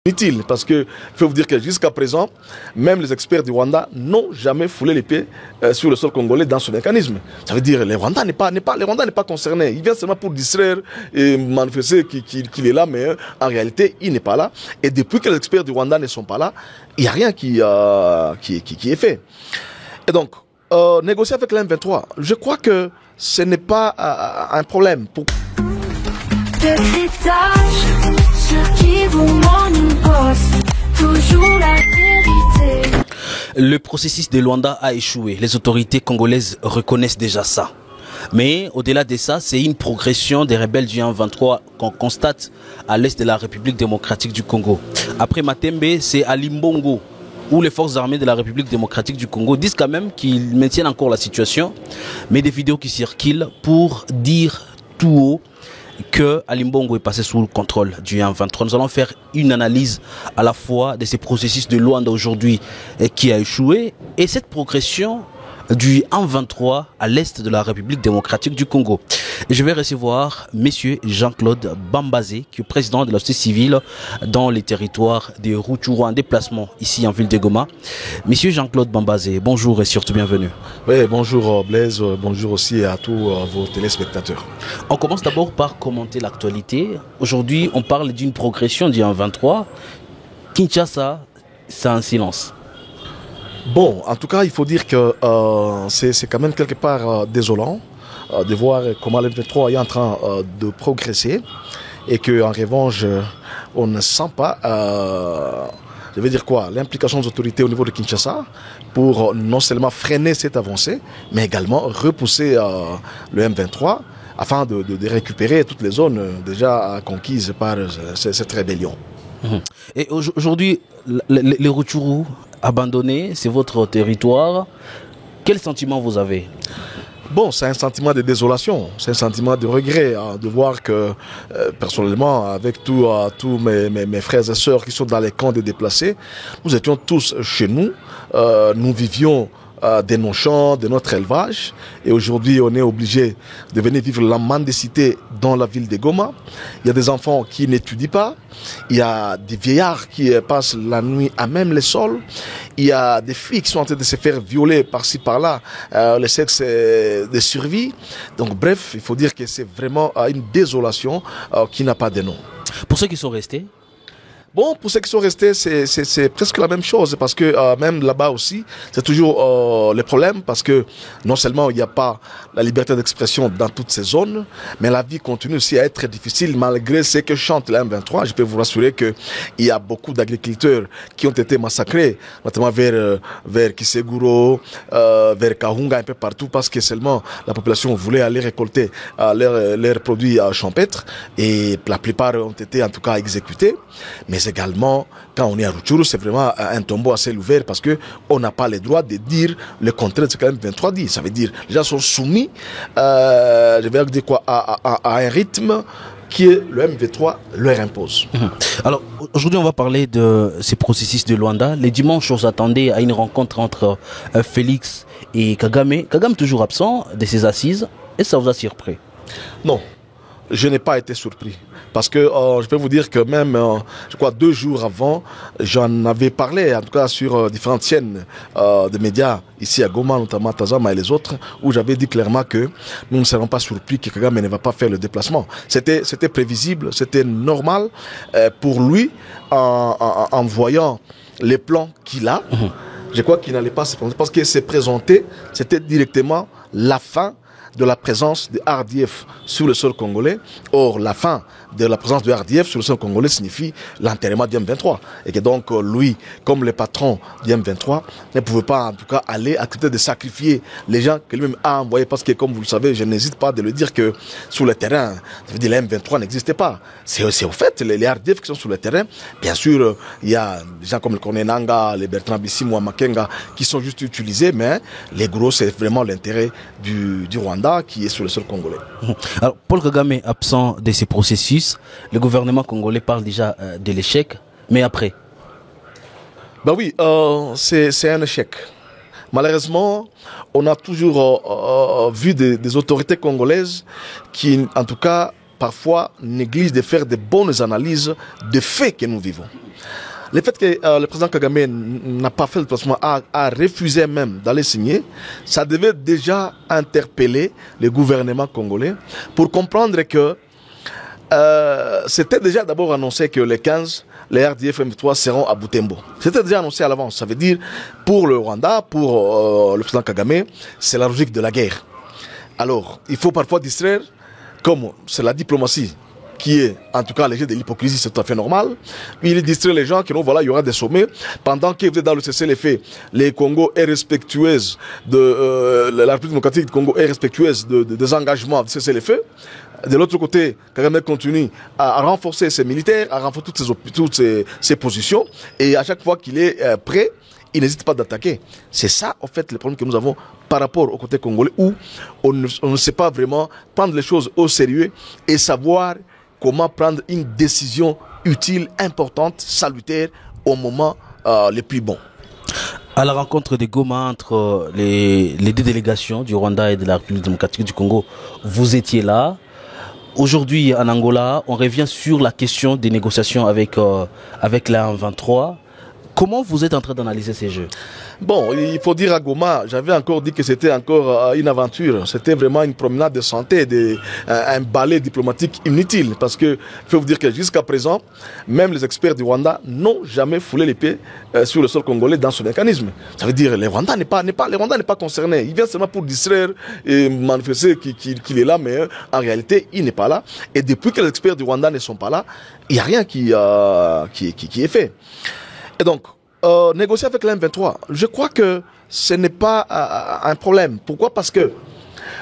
inutile, parce que je peux vous dire que jusqu'à présent, même les experts du Rwanda n'ont jamais foulé les pieds sur le sol congolais dans ce mécanisme. Ça veut dire que le Rwanda n'est pas concerné. Il vient seulement pour distraire et manifester qu'il est là, mais en réalité, il n'est pas là. Et depuis que les experts du Rwanda ne sont pas là, il n'y a rien qui est fait. Et donc, négocier avec la M23, je crois que ce n'est pas un problème. Toujours la vérité. Le processus de Luanda a échoué. Les autorités congolaises reconnaissent déjà ça. Mais au-delà de ça, c'est une progression des rebelles du M23 qu'on constate à l'est de la République démocratique du Congo. Après Matembe, c'est à Limbongo, où les forces armées de la République démocratique du Congo disent quand même qu'ils maintiennent encore la situation, mais des vidéos qui circulent pour dire tout haut que Alimbongo est passé sous le contrôle du M23. Nous allons faire une analyse à la fois de ces processus de Luanda aujourd'hui qui a échoué et cette progression du M23 à l'est de la République démocratique du Congo. Je vais recevoir Monsieur Jean-Claude Bambazé, qui est président de la société civile dans les territoires de Rutshuru en déplacement ici en ville de Goma. Monsieur Jean-Claude Bambazé, bonjour et surtout bienvenue. Oui, bonjour Blaise, bonjour aussi à tous vos téléspectateurs. On commence d'abord par commenter l'actualité. Aujourd'hui, on parle d'une progression du M23. Kinshasa, c'est un silence. Bon, en tout cas, il faut dire que c'est quand même quelque part désolant de voir comment le M23 est en train de progresser et qu'en revanche, on ne sent pas, je veux dire quoi, l'implication des autorités au niveau de Kinshasa pour non seulement freiner cette avancée, mais également repousser le M23 afin de récupérer toutes les zones déjà conquises par cette rébellion. Et aujourd'hui, les Rutshuru abandonnés, c'est votre territoire. Quel sentiment vous avez? Bon, c'est un sentiment de désolation, c'est un sentiment de regret de voir que, personnellement, avec tous mes frères et sœurs qui sont dans les camps de déplacés, nous étions tous chez nous, nous vivions de nos champs, de notre élevage. Et aujourd'hui, on est obligé de venir vivre la mendicité dans la ville de Goma. Il y a des enfants qui n'étudient pas. Il y a des vieillards qui passent la nuit à même les sols. Il y a des filles qui sont en train de se faire violer par-ci, par-là. Le sexe de survie. Donc bref, il faut dire que c'est vraiment une désolation qui n'a pas de nom. Pour ceux qui sont restés? Bon, pour ceux qui sont restés, c'est presque la même chose parce que même là-bas aussi, c'est toujours le problème parce que non seulement il n'y a pas la liberté d'expression dans toutes ces zones, mais la vie continue aussi à être très difficile malgré ce que chante la M23. Je peux vous rassurer qu'il y a beaucoup d'agriculteurs qui ont été massacrés, notamment vers Kiseguro, vers Kahunga, un peu partout parce que seulement la population voulait aller récolter leurs produits champêtres et la plupart ont été en tout cas exécutés. Mais également, quand on est à Rutshuru, c'est vraiment un tombeau à ciel ouvert parce qu'on n'a pas le droit de dire le contraire de ce que le M23 dit. Ça veut dire les gens sont soumis je vais dire quoi, à un rythme qui est le M23 leur impose. Alors aujourd'hui on va parler de ces processus de Luanda. Les dimanches on s'attendait à une rencontre entre Félix et Kagame. Kagame toujours absent de ses assises. Est-ce que ça vous a surpris? Non. Je n'ai pas été surpris parce que je peux vous dire que même, je crois 2 jours avant, j'en avais parlé, en tout cas sur différentes chaînes de médias ici à Goma, notamment Tazama et les autres, où j'avais dit clairement que nous ne serons pas surpris que Kagame ne va pas faire le déplacement. C'était prévisible, c'était normal pour lui en voyant les plans qu'il a. Je crois qu'il n'allait pas se présenter parce qu'il s'est présenté, c'était directement la fin de la présence de RDF sur le sol congolais. Or, la fin de la présence de RDF sur le sol congolais signifie l'enterrement du M23. Et que donc, lui, comme le patron du M23, ne pouvait pas, en tout cas, aller accepter de sacrifier les gens que lui-même a envoyés. Parce que, comme vous le savez, je n'hésite pas de le dire que sur le terrain, ça veut dire le M23 n'existait pas. C'est au fait les RDF qui sont sur le terrain. Bien sûr, il y a des gens comme le Corné Nanga, les Bertrand Bissimo, Makenga, qui sont juste utilisés, mais les gros, c'est vraiment l'intérêt du Rwanda qui est sur le sol congolais. Alors, Paul Kagame absent de ces processus, le gouvernement congolais parle déjà de l'échec, mais après? Ben oui, c'est un échec. Malheureusement, on a toujours vu des autorités congolaises qui, en tout cas, parfois néglige de faire de bonnes analyses des faits que nous vivons. Le fait que le président Kagame n'a pas fait le déplacement, a refusé même d'aller signer, ça devait déjà interpeller le gouvernement congolais pour comprendre que c'était déjà d'abord annoncé que les 15, les RDF M3 seront à Butembo. C'était déjà annoncé à l'avance. Ça veut dire, pour le Rwanda, pour le président Kagame, c'est la logique de la guerre. Alors, il faut parfois distraire, comme c'est la diplomatie qui est, en tout cas, léger de l'hypocrisie, c'est tout à fait normal. Il distrait les gens qui disent, voilà, il y aura des sommets. Pendant que vous êtes dans le cessez-le-feu, les Congo est respectueuse de, la République démocratique du Congo est respectueuse des engagements de cessez-le-feu. De l'autre côté, Kagame continue à renforcer ses militaires, à renforcer toutes ses positions. Et à chaque fois qu'il est prêt, il n'hésite pas d'attaquer. C'est ça, en fait, le problème que nous avons par rapport au côté congolais, où on ne sait pas vraiment prendre les choses au sérieux et savoir comment prendre une décision utile, importante, salutaire au moment le plus bon. À la rencontre de Goma entre les deux délégations du Rwanda et de la République démocratique du Congo, vous étiez là. Aujourd'hui, en Angola, on revient sur la question des négociations avec la M23. Comment vous êtes en train d'analyser ces jeux? Bon, il faut dire à Goma, j'avais encore dit que c'était encore une aventure. C'était vraiment une promenade de santé, un balai diplomatique inutile. Parce que, je peux vous dire que jusqu'à présent, même les experts du Rwanda n'ont jamais foulé les pieds sur le sol congolais dans ce mécanisme. Ça veut dire que le Rwanda n'est pas concerné. Il vient seulement pour distraire et manifester qu'il est là, mais en réalité, il n'est pas là. Et depuis que les experts du Rwanda ne sont pas là, il n'y a rien qui est fait. Et donc, négocier avec l'M23, je crois que ce n'est pas un problème. Pourquoi? Parce que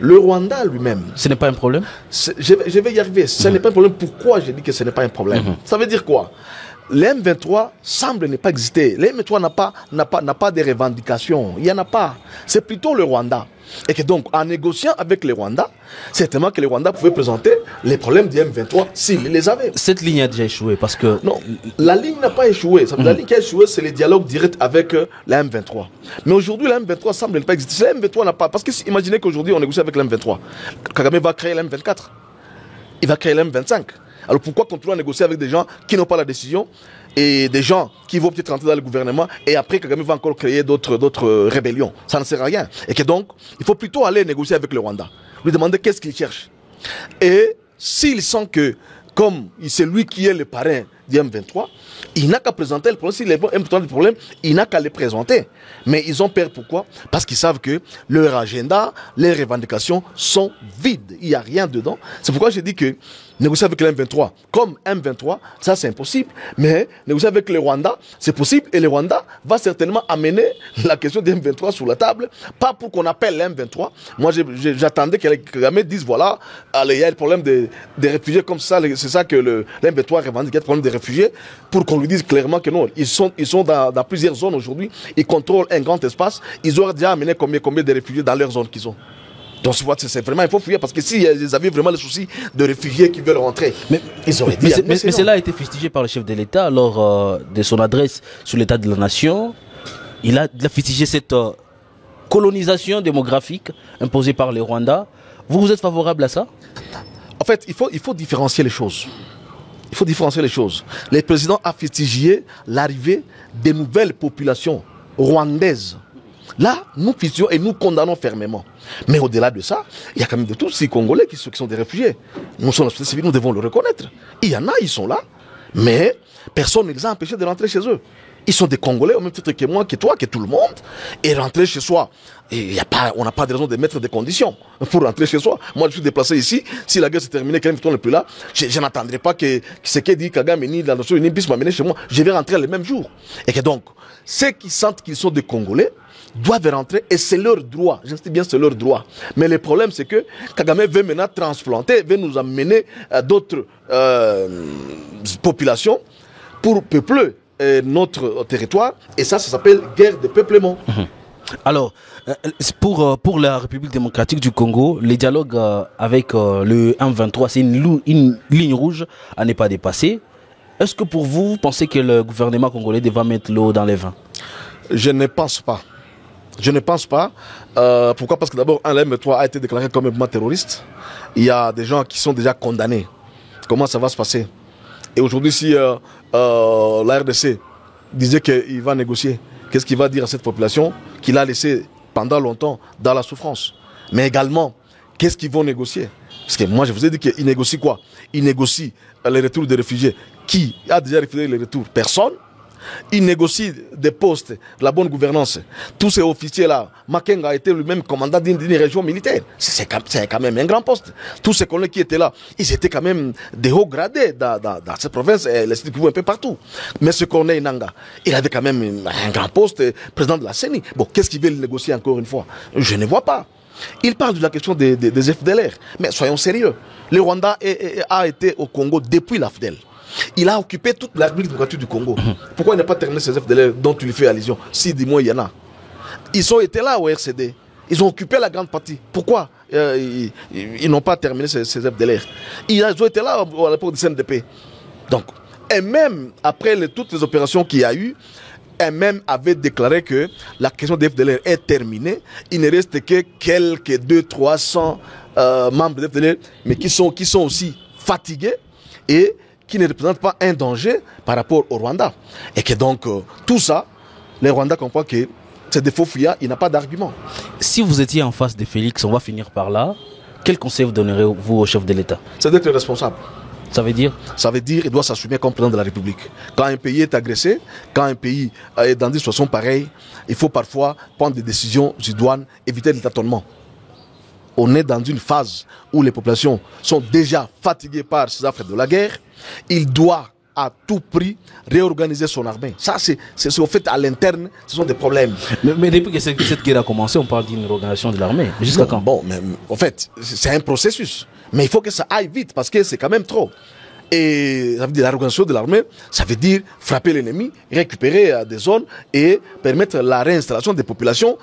le Rwanda lui-même... Ce n'est pas un problème? Je vais y arriver. Ce n'est pas un problème. Pourquoi je dis que ce n'est pas un problème? Ça veut dire quoi? L'M23 semble ne pas exister. L'M23 n'a pas de revendications. Il n'y en a pas. C'est plutôt le Rwanda. Et que donc, en négociant avec le Rwanda, certainement que le Rwanda pouvait présenter les problèmes du M23 s'il les avait. Cette ligne a déjà échoué parce que... Non, la ligne n'a pas échoué. La ligne qui a échoué, c'est le dialogue direct avec la M23. Mais aujourd'hui, la M23 semble ne pas exister. La M23 n'a pas... Parce que imaginez qu'aujourd'hui, on négocie avec la M23. Kagame va créer la M24. Il va créer la M25. Alors pourquoi continuer à négocier avec des gens qui n'ont pas la décision et des gens qui vont peut-être rentrer dans le gouvernement et après Kagame va encore créer d'autres rébellions? Ça ne sert à rien. Et que donc, il faut plutôt aller négocier avec le Rwanda. Lui demander qu'est-ce qu'il cherche. Et s'il sent que, comme c'est lui qui est le parrain du M23, il n'a qu'à présenter le problème. S'il est M23 du problème, il n'a qu'à les présenter. Mais ils ont peur, pourquoi? Parce qu'ils savent que leur agenda, les revendications sont vides. Il n'y a rien dedans. C'est pourquoi j'ai dit que négocier avec le M23, comme M23, ça c'est impossible. Mais négocier avec le Rwanda, c'est possible. Et le Rwanda va certainement amener la question du M23 sur la table. Pas pour qu'on appelle le M23. Moi, j'attendais que Kagame dise, voilà, il y a le problème des réfugiés comme ça. C'est ça que le M23 revendique, le problème des réfugiés. Pour qu'on lui dise clairement que non, ils sont dans plusieurs zones aujourd'hui. Ils contrôlent un grand espace. Ils auraient déjà amené combien de réfugiés dans leur zone qu'ils ont. Donc c'est vraiment, il faut fouiller parce que s'ils avaient vraiment le souci de réfugiés qui veulent rentrer, ils auraient dit. Mais cela a été fustigé par le chef de l'État lors de son adresse sur l'état de la nation. Il a fustigé cette colonisation démographique imposée par les Rwandais. Vous êtes favorable à ça? En fait, il faut différencier les choses. Il faut différencier les choses. Le président a fustigé l'arrivée des nouvelles populations rwandaises. Là, nous fustigeons et nous condamnons fermement. Mais au-delà de ça, il y a quand même de tous ces Congolais qui sont des réfugiés. Nous sommes la société civile, nous devons le reconnaître. Il y en a, ils sont là, mais personne ne les a empêchés de rentrer chez eux. Ils sont des Congolais, au même titre que moi, que toi, que tout le monde, et rentrer chez soi. Et on n'a pas de raison de mettre des conditions pour rentrer chez soi. Moi, je suis déplacé ici. Si la guerre s'est terminée, qu'un n'est plus là, je n'attendrai pas que ce qu'est dit Kagame, ni la nation, ni puisse m'amener chez moi. Je vais rentrer le même jour. Et que donc, ceux qui sentent qu'ils sont des Congolais doivent rentrer, et c'est leur droit. J'insiste bien, c'est leur droit. Mais le problème, c'est que Kagame veut maintenant transplanter, veut nous amener à d'autres populations pour peupler notre territoire, et ça s'appelle guerre de peuplement. Alors, pour la République démocratique du Congo, les dialogues avec le M23, c'est une ligne rouge à ne pas dépasser. Est-ce que pour vous, vous pensez que le gouvernement congolais devra mettre l'eau dans les vins? Je ne pense pas. Je ne pense pas. Pourquoi? Parce que d'abord, un M23 a été déclaré comme un mouvement terroriste. Il y a des gens qui sont déjà condamnés comment ça va se passer. Et aujourd'hui, si la RDC disait qu'il va négocier, qu'est-ce qu'il va dire à cette population qu'il a laissée pendant longtemps dans la souffrance? Mais également, qu'est-ce qu'ils vont négocier? Parce que moi, je vous ai dit qu'ils négocient quoi? Ils négocient le retour des réfugiés. Qui a déjà refusé le retour? Personne. Ils négocient des postes, la bonne gouvernance. Tous ces officiers-là, Makenga a été lui-même commandant d'une région militaire. C'est quand même un grand poste. Tous ces collègues qui étaient là, ils étaient quand même des hauts gradés dans cette province et les sites un peu partout. Mais ce Corneille Nangaa, il avait quand même un grand poste, président de la CENI. Bon, qu'est-ce qu'ils veulent négocier encore une fois? Je ne vois pas. Il parle de la question des FDLR. Mais soyons sérieux. Le Rwanda a été au Congo depuis la FDL. Il a occupé toute la République démocratique du Congo. Pourquoi il n'a pas terminé ces FDLR dont tu lui fais allusion? Si, dis-moi, il y en a. Ils ont été là au RCD. Ils ont occupé la grande partie. Pourquoi ils n'ont pas terminé ces FDLR? Ils ont été là à l'époque du CNDP. Donc, et même après toutes les opérations qu'il y a eu, elle-même avait déclaré que la question des FDLR est terminée. Il ne reste que quelques 200-300 membres des FDLR, mais qui sont aussi fatigués et qui ne représentent pas un danger par rapport au Rwanda. Et que donc, tout ça, les Rwandais comprennent que c'est des faux fuyards, il n'a pas d'argument. Si vous étiez en face de Félix, on va finir par là, quel conseil vous donnerez-vous au chef de l'État? C'est d'être responsable. Ça veut dire? Ça veut dire qu'il doit s'assumer comme président de la République. Quand un pays est agressé, quand un pays est dans des situations pareilles, il faut parfois prendre des décisions idoines, éviter le tâtonnement. On est dans une phase où les populations sont déjà fatiguées par ces affaires de la guerre. Il doit à tout prix réorganiser son armée. Ça, c'est au fait à l'interne, ce sont des problèmes. Mais depuis que cette guerre a commencé, on parle d'une réorganisation de l'armée. Jusqu'à quand? Bon, mais en fait, c'est un processus. Mais il faut que ça aille vite parce que c'est quand même trop. Et ça veut dire la réorganisation de l'armée, ça veut dire frapper l'ennemi, récupérer des zones et permettre la réinstallation des populations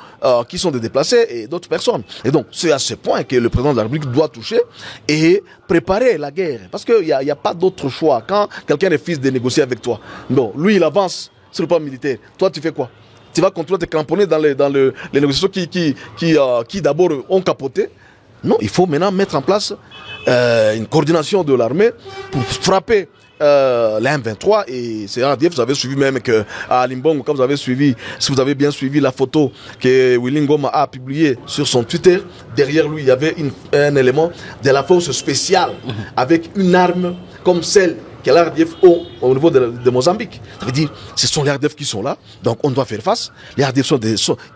qui sont des déplacés et d'autres personnes. Et donc, c'est à ce point que le président de la République doit toucher et préparer la guerre. Parce qu'il n'y a pas d'autre choix. Quand quelqu'un refuse de négocier avec toi, bon, lui, il avance sur le plan militaire. Toi, tu fais quoi? Tu vas continuer à te cramponner dans les négociations qui d'abord ont capoté. Non, il faut maintenant mettre en place une coordination de l'armée pour frapper les M23 et c'est RDF. Vous avez suivi même qu'à Limbongo, quand vous avez suivi, si vous avez bien suivi la photo que Willy Ngoma a publiée sur son Twitter, derrière lui il y avait un élément de la force spéciale avec une arme comme celle que l'RDF au niveau de Mozambique. Ça veut dire ce sont les RDF qui sont là, donc on doit faire face. Les RDF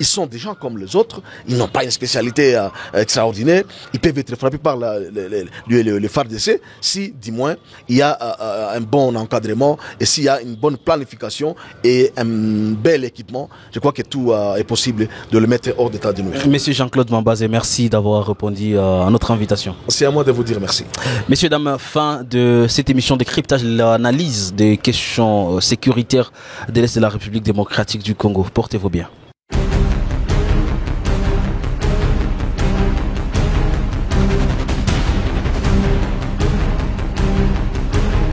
ils sont des gens comme les autres, ils n'ont pas une spécialité extraordinaire, ils peuvent être frappés par le FARDC si, du moins, il y a un bon encadrement et s'il y a une bonne planification et un bel équipement, je crois que tout est possible de le mettre hors d'état de nuire. Monsieur Jean-Claude Mambazé, merci d'avoir répondu à notre invitation. C'est à moi de vous dire merci. Messieurs, dames, fin de cette émission de cryptage, l'analyse des questions sécuritaires de l'Est de la République démocratique du Congo. Portez-vous bien.